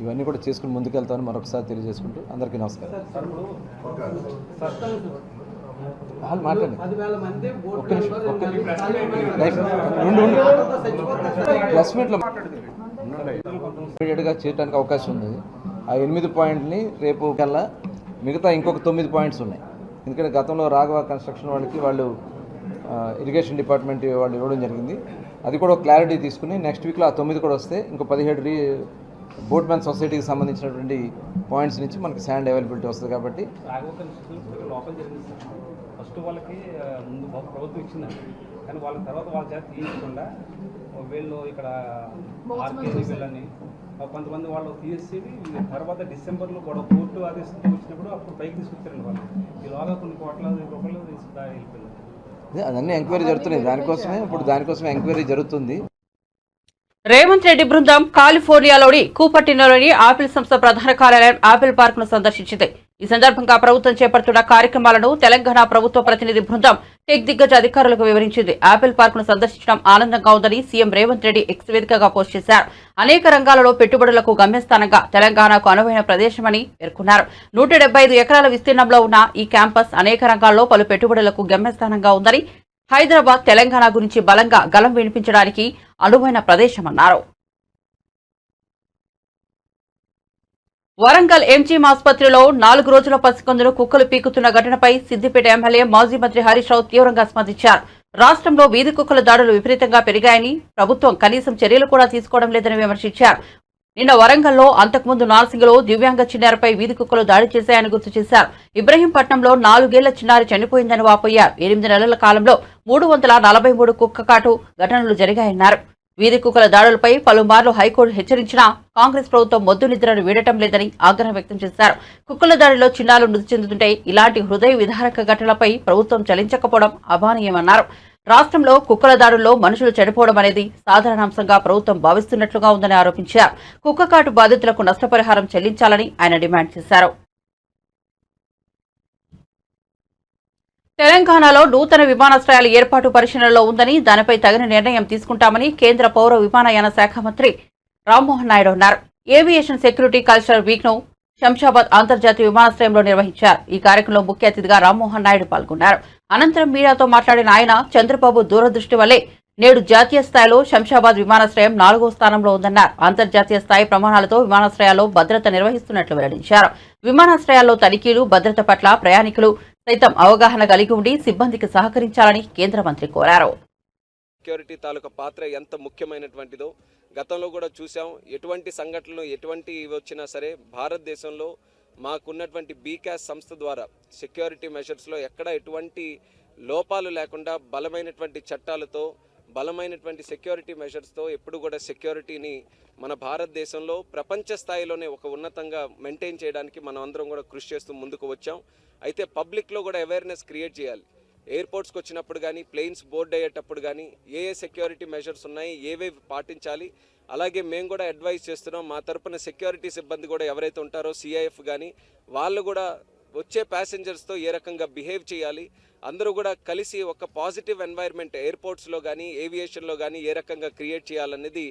ఇవన్నీ కూడా చేసుకుని ముందుకెళ్తామని మరొకసారి తెలియజేసుకుంటూ అందరికీ నమస్కారం. వాళ్ళు మాట్లాడండి. ప్రెస్ మీట్లో ఇమీడియట్గా చేయడానికి అవకాశం ఉంది. ఆ 8 పాయింట్ని రేపు కల్లా మిగతా ఇంకొక 9 పాయింట్స్ ఉన్నాయి. ఎందుకంటే గతంలో రాఘవ కన్స్ట్రక్షన్ వాళ్ళు ఇరిగేషన్ డిపార్ట్మెంట్ వాళ్ళు ఇవ్వడం జరిగింది. అది కూడా క్లారిటీ తీసుకుని నెక్స్ట్ వీక్లో ఆ 9 కూడా వస్తే ఇంకో 17 బోట్మెన్ సొసైటీకి సంబంధించినటువంటి పాయింట్స్ నుంచి మనకి శాండ్ అవైలబిలిటీ వస్తుంది. కాబట్టి ఫస్ట్ వాళ్ళకి ముందు ప్రభుత్వం ఇచ్చిందండి, కానీ వాళ్ళ తర్వాత వాళ్ళ చేత తీయకుండా వీళ్ళు ఇక్కడ ఆర్కేజీ వీళ్ళని కొంతమంది వాళ్ళు తీసేసి తర్వాత డిసెంబర్లో కూడా కోర్టు ఆదేశంతో వచ్చినప్పుడు అప్పుడు పైకి తీసుకొచ్చారండి. వాళ్ళు ఈలోగా కొన్ని కోట్లాది రూపాయలు వెళ్ళిపోయారు. అదన్నీ ఎంక్వైరీ జరుగుతున్నాయి. దానికోసమే ఎంక్వైరీ జరుగుతుంది. రేవంత్ రెడ్డి బృందం కాలిఫోర్నియాలోని కూపర్టినోలోని ఆపిల్ సంస్థ ప్రధాన కార్యాలయం ఆపిల్ పార్క్ ను సందర్శించింది. ఈ సందర్భంగా ప్రభుత్వం చేపడుతున్న కార్యక్రమాలను తెలంగాణ ప్రభుత్వ ప్రతినిధి బృందం టెక్ దిగ్గజ అధికారులకు వివరించింది. ఆపిల్ పార్క్ ను సందర్శించడం ఆనందంగా ఉందని సీఎం రేవంత్ రెడ్డి ఎక్స్ వేదికగా పోస్ట్ చేశారు. అనేక రంగాలలో పెట్టుబడులకు గమ్యస్థానంగా తెలంగాణకు అనువైన ప్రదేశమని పేర్కొన్నారు. 175 ఎకరాల విస్తీర్ణంలో ఉన్న ఈ క్యాంపస్ అనేక రంగాల్లో పలు పెట్టుబడులకు గమ్యస్థానంగా ఉందని, హైదరాబాద్ తెలంగాణ గురించి బలంగా గలం వినిపించడానికి అనువైన ప్రదేశమన్నారు. వరంగల్ ఎంజీఎం ఆసుపత్రిలో 4 రోజుల పసికందును కుక్కలు పీకుతున్న ఘటనపై సిద్దిపేట ఎమ్మెల్యే మాజీ మంత్రి హరీష్ రావు తీవ్రంగా స్పందించారు. రాష్ట్రంలో వీధి కుక్కల దాడులు విపరీతంగా పెరిగాయని, ప్రభుత్వం కనీసం చర్యలు కూడా తీసుకోవడం లేదని విమర్శించారు. నిన్న వరంగల్లో, అంతకుముందు నార్సింగ్లో దివ్యాంగ చిన్నారిపై వీధి కుక్కలు దాడి చేశాయని గుర్తు చేశారు. ఇబ్రహీంపట్నంలో 4 ఏళ్ల చిన్నారి చనిపోయిందని వాపోయారు. 8 నెలల కాలంలో 343 కుక్క కాటు ఘటనలు జరిగాయన్నారు. వీధి కుక్కల దాడులపై పలుమార్లు హైకోర్టు హెచ్చరించినా కాంగ్రెస్ ప్రభుత్వం మొద్దు నిద్రను వీడటం లేదని ఆగ్రహం వ్యక్తం చేశారు. కుక్కల దాడిలో చిన్నారులు మృతి చెందుతుంటే ఇలాంటి హృదయ విదారక ఘటనలపై ప్రభుత్వం చలించకపోవడం అభానీయమన్నారు. రాష్ట్రంలో కుక్కల దాడుల్లో మనుషులు చనిపోవడం అనేది సాధారణాంశంగా ప్రభుత్వం భావిస్తున్నట్లుగా ఉందని ఆరోపించారు. కుక్క కాటు బాధితులకు నష్టపరిహారం చెల్లించాలని ఆయన డిమాండ్ చేశారు. తెలంగాణలో నూతన విమానాశ్రయాల ఏర్పాటు పరిశీలనలో ఉందని, దానిపై తగిన నిర్ణయం తీసుకుంటామని కేంద్ర పౌర విమానయాన శాఖ మంత్రి రామ్మోహన్ నాయుడు అన్నారు. ఏవియేషన్ సెక్యూరిటీ కల్చరల్ వీక్ ను శంషాబాద్ అంతర్జాతీయ విమానాశ్రయంలో నిర్వహించారు. ఈ కార్యక్రమంలో ముఖ్య అతిథిగా రామ్మోహన్ నాయుడు పాల్గొన్నారు. అనంతరం మీడియాతో మాట్లాడిన ఆయన, చంద్రబాబు దూరదృష్టి వల్లే నేడు జాతీయ స్థాయిలో శంషాబాద్ విమానాశ్రయం 4వ స్థానంలో ఉందన్నారు. అంతర్జాతీయ స్థాయి ప్రమాణాలతో విమానాశ్రయాల్లో భద్రత నిర్వహిస్తున్నట్లు వెల్లడించారు. విమానాశ్రయాల్లో తనిఖీలు, భద్రత పట్ల ప్రయాణికులు సైతం అవగాహన కలిగి ఉండి సిబ్బందికి సహకరించాలని కేంద్ర మంత్రి కోరారు. సెక్యూరిటీ తాలూకా పాత్ర ఎంత ముఖ్యమైనటువంటిదో గతంలో కూడా చూసాం. ఎటువంటి సంఘటనలు ఎటువంటి వచ్చినా సరే భారతదేశంలో మాకున్నటువంటి బీకాస్ సంస్థ ద్వారా సెక్యూరిటీ మెషర్స్లో ఎక్కడ ఎటువంటి లోపాలు లేకుండా బలమైనటువంటి చట్టాలతో బలమైనటువంటి సెక్యూరిటీ మెషర్స్తో ఎప్పుడు కూడా సెక్యూరిటీని మన భారతదేశంలో ప్రపంచ స్థాయిలోనే ఒక ఉన్నతంగా మెయింటైన్ చేయడానికి మనం అందరం కూడా కృషి చేస్తూ ముందుకు వచ్చాం. అయితే పబ్లిక్లో కూడా అవేర్నెస్ క్రియేట్ చేయాలి. ఎయిర్పోర్ట్స్కి వచ్చినప్పుడు కానీ ప్లేన్స్ బోర్డ్ అయ్యేటప్పుడు కానీ ఏ సెక్యూరిటీ మెషర్స్ ఉన్నాయి, ఏవేవి పాటించాలి. అలాగే మేము కూడా అడ్వైస్ చేస్తున్నాం. మా తరపున సెక్యూరిటీ సిబ్బంది కూడా ఎవరైతే ఉంటారో సిఐఎఫ్ కానీ వాళ్ళు కూడా వచ్చే ప్యాసింజర్స్తో ఏ రకంగా బిహేవ్ చేయాలి, అందరూ కూడా కలిసి ఒక పాజిటివ్ ఎన్వైర్న్మెంట్ ఎయిర్పోర్ట్స్లో కానీ ఏవియేషన్లో కానీ ఏ రకంగా క్రియేట్ చేయాలనేది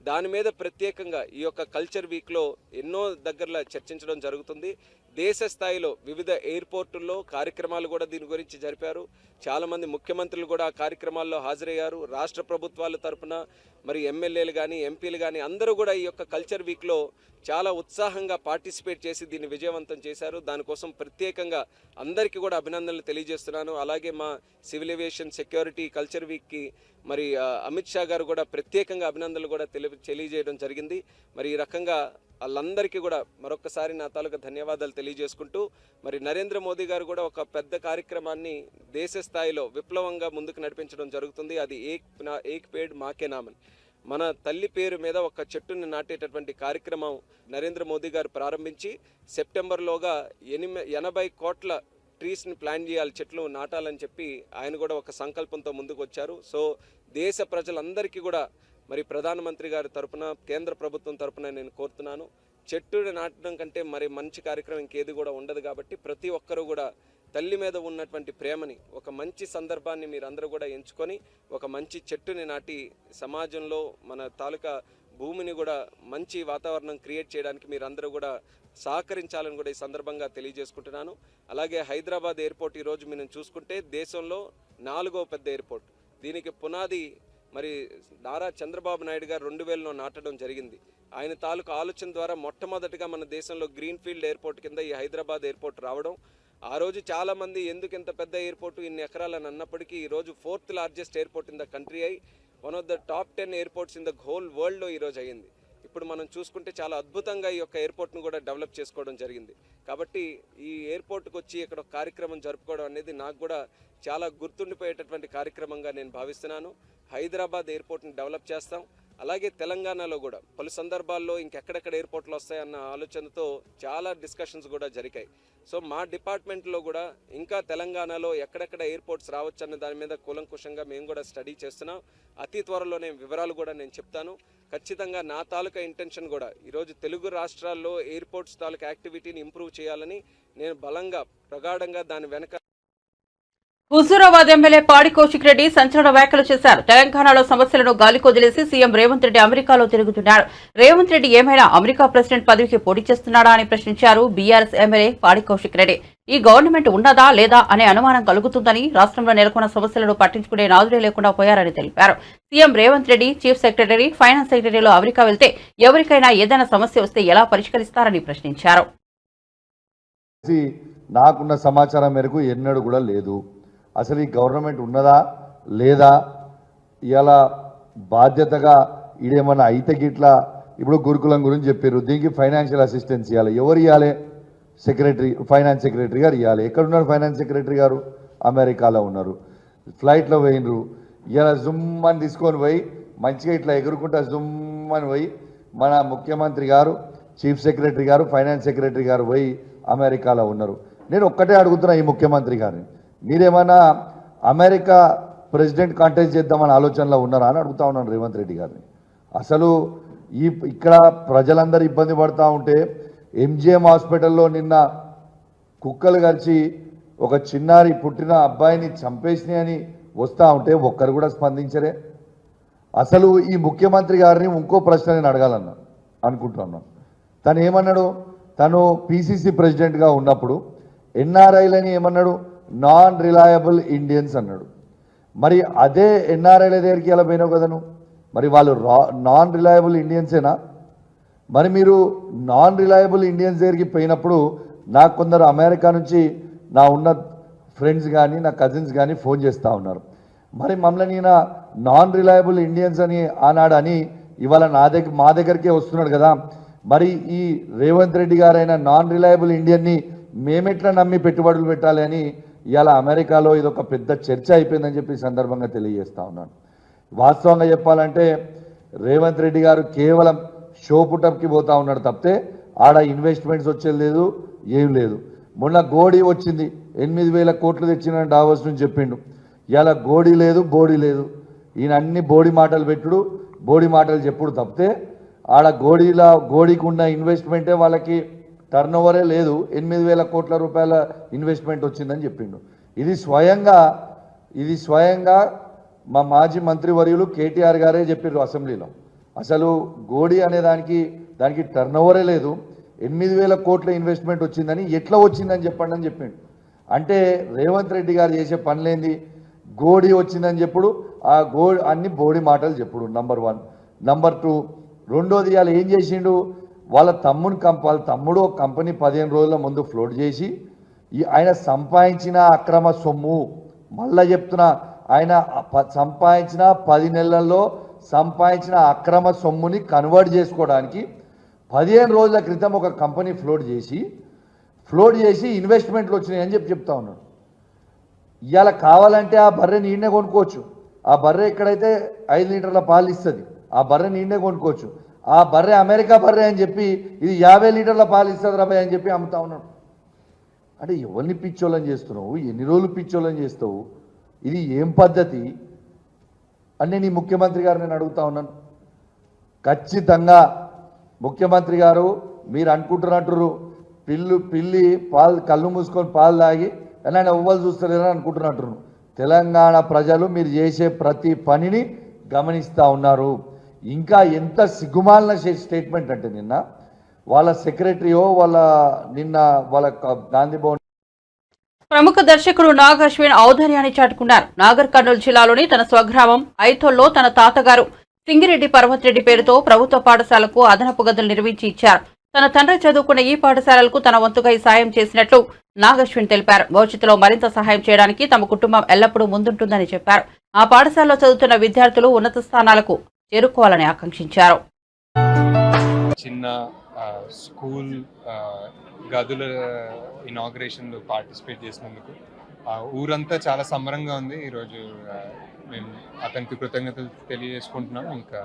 దాని మీద ప్రత్యేకంగా ఈ యొక్క కల్చర్ వీక్లో ఎన్నో దగ్గరలో చర్చించడం జరుగుతుంది. దేశ స్థాయిలో వివిధ ఎయిర్పోర్టుల్లో కార్యక్రమాలు కూడా దీని గురించి జరిపారు. చాలామంది ముఖ్యమంత్రులు కూడా ఆ కార్యక్రమాల్లో హాజరయ్యారు. రాష్ట్ర ప్రభుత్వాల తరఫున మరి ఎమ్మెల్యేలు కానీ ఎంపీలు కానీ అందరూ కూడా ఈ యొక్క కల్చర్ వీక్లో చాలా ఉత్సాహంగా పార్టిసిపేట్ చేసి దీన్ని విజయవంతం చేశారు. దానికోసం ప్రత్యేకంగా అందరికీ కూడా అభినందనలు తెలియజేస్తున్నాను. అలాగే మా సివిల్ ఏవియేషన్ సెక్యూరిటీ కల్చర్ వీక్కి మరి అమిత్ షా గారు కూడా ప్రత్యేకంగా అభినందనలు కూడా తెలియజేయడం జరిగింది. మరి ఈ రకంగా వాళ్ళందరికీ కూడా మరొకసారి నా తాలూకా ధన్యవాదాలు తెలియజేసుకుంటూ మరి నరేంద్ర మోదీ గారు కూడా ఒక పెద్ద కార్యక్రమాన్ని దేశ స్థాయిలో విప్లవంగా ముందుకు నడిపించడం జరుగుతుంది. అది ఏక్ పేడ్ మాకే నామన్, మన తల్లి పేరు మీద ఒక చెట్టుని నాటేటటువంటి కార్యక్రమం నరేంద్ర మోదీ గారు ప్రారంభించి సెప్టెంబర్లోగా 80 కోట్ల ట్రీస్ని ప్లాన్ చేయాలి, చెట్లు నాటాలని చెప్పి ఆయన కూడా ఒక సంకల్పంతో ముందుకు వచ్చారు. సో దేశ ప్రజలందరికీ కూడా మరి ప్రధానమంత్రి గారి తరపున కేంద్ర ప్రభుత్వం తరపున నేను కోరుతున్నాను, చెట్టుని నాటడం కంటే మరి మంచి కార్యక్రమం ఇంకేది కూడా ఉండదు. కాబట్టి ప్రతి ఒక్కరూ కూడా తల్లి మీద ఉన్నటువంటి ప్రేమని ఒక మంచి సందర్భాన్ని మీరందరూ కూడా ఎంచుకొని ఒక మంచి చెట్టుని నాటి సమాజంలో మన తాలూకా భూమిని కూడా మంచి వాతావరణం క్రియేట్ చేయడానికి మీరందరూ కూడా సహకరించాలని కూడా ఈ సందర్భంగా తెలియజేసుకుంటున్నాను. అలాగే హైదరాబాద్ ఎయిర్పోర్ట్ ఈరోజు మనం చూసుకుంటే దేశంలో 4వ పెద్ద ఎయిర్పోర్ట్. దీనికి పునాది మరి నారా చంద్రబాబు నాయుడు గారు 2000లో నాటడం జరిగింది. ఆయన తాలూకు ఆలోచన ద్వారా మొట్టమొదటిగా మన దేశంలో గ్రీన్ఫీల్డ్ ఎయిర్పోర్ట్ కింద ఈ హైదరాబాద్ ఎయిర్పోర్ట్ రావడం. ఆ రోజు చాలామంది ఎందుకు ఇంత పెద్ద ఎయిర్పోర్టు ఇన్ని ఎకరాలని అన్నప్పటికీ ఈరోజు 4th largest airport in the country అయి one of the top 10 airports in the whole వరల్డ్లో ఈరోజు అయ్యింది. ఇప్పుడు మనం చూసుకుంటే చాలా అద్భుతంగా ఈ యొక్క ఎయిర్పోర్ట్ను కూడా డెవలప్ చేసుకోవడం జరిగింది. కాబట్టి ఈ ఎయిర్పోర్ట్కి వచ్చి ఇక్కడ ఒక కార్యక్రమం జరుపుకోవడం అనేది నాకు కూడా చాలా గుర్తుండిపోయేటటువంటి కార్యక్రమంగా నేను భావిస్తున్నాను. హైదరాబాద్ ఎయిర్పోర్ట్ని డెవలప్ చేస్తాం. అలాగే తెలంగాణలో కూడా పలు సందర్భాల్లో ఇంకెక్కడెక్కడ ఎయిర్పోర్ట్లు వస్తాయన్న ఆలోచనతో చాలా డిస్కషన్స్ కూడా జరిగాయి. సో మా డిపార్ట్మెంట్లో కూడా ఇంకా తెలంగాణలో ఎక్కడెక్కడ ఎయిర్పోర్ట్స్ రావచ్చు అన్న దాని మీద కూలంకుషంగా మేము కూడా స్టడీ చేస్తున్నాం. అతి త్వరలోనే వివరాలు కూడా నేను చెప్తాను. ఖచ్చితంగా నా తాలూకా ఇంటెన్షన్ కూడా ఈరోజు తెలుగు రాష్ట్రాల్లో ఎయిర్పోర్ట్స్ తాలూకా యాక్టివిటీని ఇంప్రూవ్ చేయాలని నేను బలంగా ప్రగాఢంగా దాని వెనక. హుజూరాబాద్ ఎమ్మెల్యే పాడి కౌశిక్ రెడ్డి సంచలన వ్యాఖ్యలు చేశారు. తెలంగాణలో సమస్యలను గాలికొదిలేసి సీఎం రేవంత్ రెడ్డి అమెరికాలో తిరుగుతున్నారు. రేవంత్ రెడ్డి ఏమైనా అమెరికా ప్రెసిడెంట్ పదవికి పోటీ చేస్తున్నాడా అని ప్రశ్నించారు బీఆర్ఎస్ ఎమ్మెల్యే పాడి కౌశిక్ రెడ్డి. ఈ గవర్నమెంట్ ఉన్నదా లేదా అనే అనుమానం కలుగుతుందని, రాష్ట్రంలో నెలకొన్న సమస్యలను పట్టించుకునే నాదుడే లేకుండా పోయారని తెలిపారు. CM Revanth Reddy chief secretary, finance సెక్రటరీలో అమెరికా వెళ్తే ఎవరికైనా ఏదైనా సమస్య వస్తే ఎలా పరిష్కరిస్తారని ప్రశ్నించారు. నాకున్న సమాచారం మేరకు ఎన్నడూ కూడా లేదు. అసలు ఈ గవర్నమెంట్ ఉన్నదా లేదా, ఇలా బాధ్యతగా ఈడేమన్నా అయితే గిట్లా ఇప్పుడు గురుకులం గురించి చెప్పారు, దీనికి ఫైనాన్షియల్ అసిస్టెన్స్ ఇవ్వాలి. ఎవరు ఇవ్వాలి? సెక్రటరీ, ఫైనాన్స్ సెక్రటరీ గారు ఇవ్వాలి. ఎక్కడున్నారు ఫైనాన్స్ సెక్రటరీ గారు? అమెరికాలో ఉన్నారు. ఫ్లైట్లో పోయినరు. ఇలా జుమ్మని తీసుకొని పోయి మంచిగా ఇట్లా ఎగురుకుంటా జుమ్మని పోయి మన ముఖ్యమంత్రి గారు, చీఫ్ సెక్రటరీ గారు, ఫైనాన్స్ సెక్రటరీ గారు పోయి అమెరికాలో ఉన్నారు. నేను ఒక్కటే అడుగుతున్నా ఈ ముఖ్యమంత్రి గారిని, మీరేమైనా అమెరికా ప్రెసిడెంట్ కాంటెస్ట్ చేద్దామని ఆలోచనలో ఉన్నారా అని అడుగుతా ఉన్నాను రేవంత్ రెడ్డి గారిని. అసలు ఇక్కడ ప్రజలందరూ ఇబ్బంది పడుతూ ఉంటే ఎంజిఎం హాస్పిటల్లో నిన్న కుక్కలు గరిచి ఒక చిన్నారి పుట్టిన అబ్బాయిని చంపేసినాయని వస్తూ ఉంటే ఒక్కరు కూడా స్పందించరే. అసలు ఈ ముఖ్యమంత్రి గారిని ఇంకో ప్రశ్న నేను అడగాలన్నా అనుకుంటున్నాను. తను ఏమన్నాడు? తను పిసిసి ప్రెసిడెంట్గా ఉన్నప్పుడు ఎన్ఆర్ఐలని ఏమన్నాడు? నాన్ రిలయబుల్ ఇండియన్స్ అన్నాడు. మరి అదే ఎన్ఆర్ఐల దగ్గరికి ఎలా పోయినావు కదా నువ్వు? మరి వాళ్ళు నాన్ రిలయబుల్ ఇండియన్సేనా? మరి మీరు నాన్ రిలయబుల్ ఇండియన్స్ దగ్గరికి పోయినప్పుడు నాకు కొందరు అమెరికా నుంచి నా ఉన్న ఫ్రెండ్స్ కానీ నా కజిన్స్ కానీ ఫోన్ చేస్తూ ఉన్నారు. మరి మమ్మల్ని ఈయన నాన్ రిలయబుల్ ఇండియన్స్ అని ఆనాడు అని ఇవాళ మా దగ్గరికే వస్తున్నాడు కదా. మరి ఈ రేవంత్ రెడ్డి గారైన నాన్ రిలయబుల్ ఇండియన్ని మేమెట్లా నమ్మి పెట్టుబడులు పెట్టాలి అని ఇవాళ అమెరికాలో ఇదొక పెద్ద చర్చ అయిపోయిందని చెప్పి ఈ సందర్భంగా తెలియజేస్తా ఉన్నాను. వాస్తవంగా చెప్పాలంటే రేవంత్ రెడ్డి గారు కేవలం షో పుటప్కి పోతా ఉన్నాడు తప్పితే ఆడ ఇన్వెస్ట్మెంట్స్ వచ్చేది లేదు, ఏం లేదు. మొన్న గోడీ వచ్చింది, 8,000 కోట్లు తెచ్చిన డావోస్ నుంచి చెప్పిండు. ఇలా గోడీ లేదు, బోడీ లేదు. ఈయన అన్ని బోడీ మాటలు పెట్టుడు, బోడీ మాటలు చెప్పుడు తప్పితే ఆడ గోడీకి ఉన్న ఇన్వెస్ట్మెంటే వాళ్ళకి టర్న్ ఓవరే లేదు. 8,000 కోట్ల రూపాయల ఇన్వెస్ట్మెంట్ వచ్చిందని చెప్పిండు. ఇది స్వయంగా మా మాజీ మంత్రివర్యులు కేటీఆర్ గారే చెప్పారు అసెంబ్లీలో. అసలు గోడీ అనే దానికి టర్న్ ఓవరే లేదు, 8,000 కోట్ల ఇన్వెస్ట్మెంట్ వచ్చిందని ఎట్లా వచ్చిందని చెప్పండి అని చెప్పిండు. అంటే రేవంత్ రెడ్డి గారు చేసే పనులేంది? గోడీ వచ్చిందని చెప్పుడు, ఆ అన్ని బోడీ మాటలు చెప్పుడు. నంబర్ 1. నంబర్ 2, రెండోది ఇవాళ ఏం చేసిండు? వాళ్ళ తమ్ముడు ఒక కంపెనీ 15 రోజుల ముందు ఫ్లోట్ చేసి ఆయన సంపాదించిన అక్రమ సొమ్ము, మళ్ళా చెప్తున్నా, ఆయన సంపాదించిన 10 నెలల్లో సంపాదించిన అక్రమ సొమ్ముని కన్వర్ట్ చేసుకోవడానికి 15 రోజుల క్రితం ఒక కంపెనీ ఫ్లోట్ చేసి ఇన్వెస్ట్మెంట్లు వచ్చినాయని చెప్తా ఉన్నాడు. ఇవాళ కావాలంటే ఆ బర్రె నీడనే కొనుక్కోవచ్చు. ఆ బర్రె ఎక్కడైతే 5 లీటర్ల పాలు ఇస్తుంది ఆ బర్రె నీడనే కొనుక్కోవచ్చు. ఆ బర్రె అమెరికా బర్రె అని చెప్పి ఇది 50 లీటర్ల పాలు ఇస్తుంది రాబాయ్ అని చెప్పి అమ్ముతా ఉన్నాడు. అంటే ఎవరిని పిచ్చోళ్ళని చేస్తున్నావు? ఎన్ని రోజులు పిచ్చోళ్ళని చేస్తావు? ఇది ఏం పద్ధతి అని నీ ముఖ్యమంత్రి గారు నేను అడుగుతా ఉన్నాను. ఖచ్చితంగా ముఖ్యమంత్రి గారు మీరు అనుకుంటున్నట్టు పిల్లి కళ్ళు మూసుకొని పాలు తాగి ఎలా ఎవ్వరు చూస్తలేరని అనుకుంటున్నట్టు. తెలంగాణ ప్రజలు మీరు చేసే ప్రతి పనిని గమనిస్తూ ఉన్నారు. ఇంకా ఎంత సిగ్గుమాలిన స్టేట్మెంట్ అంటే నిన్న వాళ్ళ సెక్రటరీయో వాళ్ళ గాంధీ భవన్ ప్రముఖ దర్శకుడు నాగ్ అశ్విన్ ఔదార్యాన్ని చాటుకున్నారు. నాగర్ కర్నూలు జిల్లాలోని తన స్వగ్రామం ఐథోల్లో తన తాతగారు సింగిరెడ్డి పర్వత్ రెడ్డి పేరుతో ప్రభుత్వ పాఠశాలకు అదనపు గదులు నిర్మించి ఇచ్చారు. తన తండ్రి చదువుకున్న ఈ పాఠశాలలకు తన వంతుగా ఈ సాయం చేసినట్లు నాగ్ అశ్విన్ తెలిపారు. భవిష్యత్తులో మరింత సహాయం చేయడానికి తమ కుటుంబం ఎల్లప్పుడూ ముందుంటుందని చెప్పారు. ఆ పాఠశాలలో చదువుతున్న విద్యార్థులు ఉన్నత స్థానాలకు చేరుకోవాలని ఆకాంక్షించారు. చిన్న స్కూల్ గదుల ఇనాగ్రేషన్లో పార్టిసిపేట్ చేసినందుకు ఊరంతా చాలా సంబరంగా ఉంది. ఈరోజు మేము అతనికి కృతజ్ఞతలు తెలియజేసుకుంటున్నాం. ఇంకా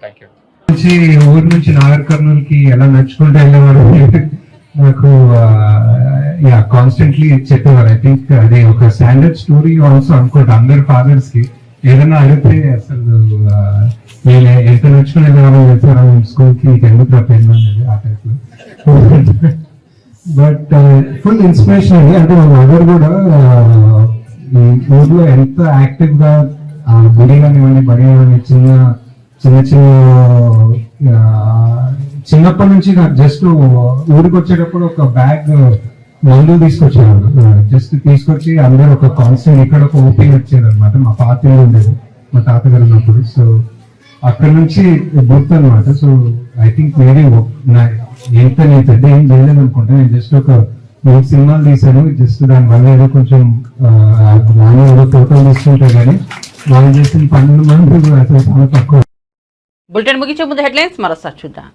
థ్యాంక్ యూ. ఊరు నుంచి నాగర్ కర్నూలుకి ఎలా నడుచుకుంటూ వెళ్ళేవారు నాకు కాన్స్టెంట్లీ చెప్పేవారు. ఐ థింక్ అది ఒక స్టాండర్డ్ స్టోరీ ఆల్సో అనుకోండి. అందరి ఫాదర్స్ కి ఏదైనా అడిగితే అసలు ఎంత నడుచుకుని వెళ్ళేవారు స్కూల్ కి ఎందుకు రాపోయింది అనేది ఆ టైప్ లో. బట్ ఫుల్ ఇన్స్పిరేషన్ అండి. అంటే మా మదర్ కూడా ఈ ఊర్లో ఎంత యాక్టివ్ గా గుడి కానివ్వండి బడి కానివ్వండి చిన్నప్పటి నుంచి నాకు జస్ట్ ఊరికి వచ్చేటప్పుడు ఒక బ్యాగ్ మందు తీసుకొచ్చేవాడు. జస్ట్ తీసుకొచ్చి అందరూ ఒక కాన్స్టెంట్ ఇక్కడ ఒక ఓపెన్ వచ్చేది అనమాట. మా పాత ఉండేది మా తాతగారు ఉన్నప్పుడు. సో అక్కడ నుంచి గుర్తు అనమాట. సో ఐ థింక్ మేబీ ఎంత నేను పెద్ద ఏం చేయలేదు అనుకుంటా. నేను జస్ట్ ఒక 3 సినిమాలు తీశాను. జస్ట్ దాని వల్ల ఏదో కొంచెం నాని ఏదో ఫోటోలు తీసుకుంటే కానీ వాళ్ళు చేసిన 12 మంది అసలు చాలా తక్కువ. బులెటిన్ ముగించే ముందు హెడ్లైన్స్ మరోసారి చూద్దాం.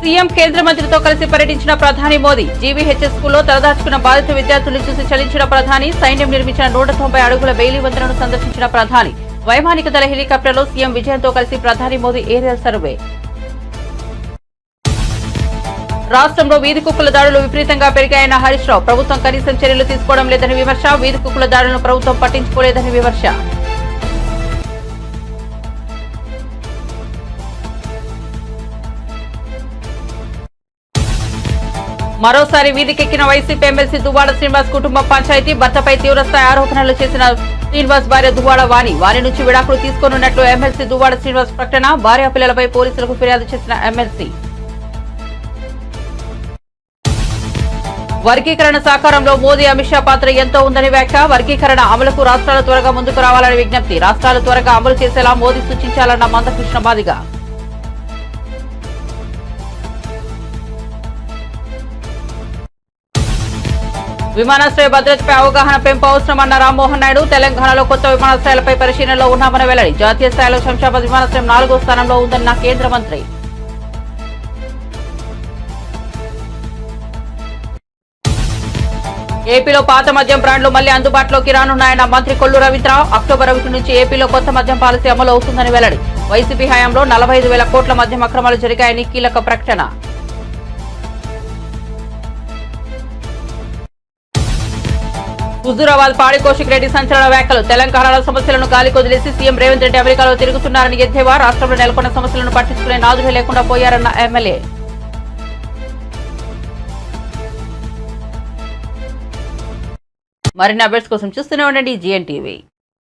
సీఎం కేంద్ర మంత్రితో కలిసి పర్యటించిన ప్రధాని మోదీ. జీవీహెచ్ఎస్ స్కూల్లో తలదాచుకున్న బాధిత విద్యార్థులను చూసి చలించిన ప్రధాని. సైన్యం నిర్మించిన 190 అడుగుల బెయిలీ వంతెనను సందర్శించిన ప్రధాని. వైమానిక దళ హెలికాప్టర్లో సీఎం విజయంతో కలిసి ప్రధాని మోదీ ఏరియల్ సర్వే. రాష్ట్రంలో వీధి కుక్కల దాడులు విపరీతంగా పెరిగాయన్న హరీష్ రావు. ప్రభుత్వం కనీసం చర్యలు తీసుకోవడం లేదని విమర్శ. వీధి కుక్కల దాడులను ప్రభుత్వం పట్టించుకోలేదని విమర్శ. మరోసారి వీధికెక్కిన వైసీపీ ఎమ్మెల్సీ దువ్వాడ శ్రీనివాస్ కుటుంబం పంచాయతీ. భర్తపై తీవ్రస్థాయి ఆరోపణలు చేసిన శ్రీనివాస్ భార్య దువ్వాడ వాణి నుంచి విడాకులు తీసుకోనున్నట్లు ఎమ్మెల్సీ దువ్వాడ శ్రీనివాస్ ప్రకటన. భార్య పిల్లలపై పోలీసులకు ఫిర్యాదు చేసిన ఎమ్మెల్సీ. వర్గీకరణ సాకారంలో మోదీ అమిత్ షా పాత్ర ఎంతో ఉందని వ్యాఖ్య. వర్గీకరణ అమలుకు రాష్ట్రాలు త్వరగా ముందుకు రావాలని విజ్ఞప్తి. రాష్ట్రాలు త్వరగా అమలు చేసేలా మోదీ సూచించాలన్న మందకృష్ణ మాదిగ. విమానాశ్రయ భద్రతపై అవగాహన పెంపు అవసరమన్న రామ్మోహన్ నాయుడు. తెలంగాణలో కొత్త విమానాశ్రయాలపై పరిశీలనలో ఉన్నామని వెల్లడి. జాతీయ స్థాయిలో శంషాబాద్ విమానాశ్రయం 4వ స్థానంలో ఉందన్న కేంద్ర మంత్రి. ఏపీలో పాత మద్యం బ్రాండ్లు మళ్లీ అందుబాటులోకి రానున్నాయన్న మంత్రి కొల్లు రవీంద్ర. అక్టోబర్ 1 నుంచి ఏపీలో కొత్త మద్యం పాలసీ అమలు అవుతుందని వెల్లడి. వైసీపీ హయాంలో 45,000 కోట్ల మద్యం అక్రమాలు జరిగాయని కీలక ప్రకటన. హుజూరాబాద్ పాడి కౌశిక్ రెడ్డి సంచలన వ్యాఖ్యలు. తెలంగాణలో సమస్యలను గాలి కొదిలేసి సీఎం రేవంత్ రెడ్డి అమెరికాలో తిరుగుతున్నారని ఎద్దేవా. రాష్ట్రంలో నెలకొన్న సమస్యలను పట్టించుకునే నాదుడే లేకుండా పోయారన్న ఎమ్మెల్యే. మరిన్ని అప్డేట్స్ కోసం చూస్తూనే ఉండండి GN TV.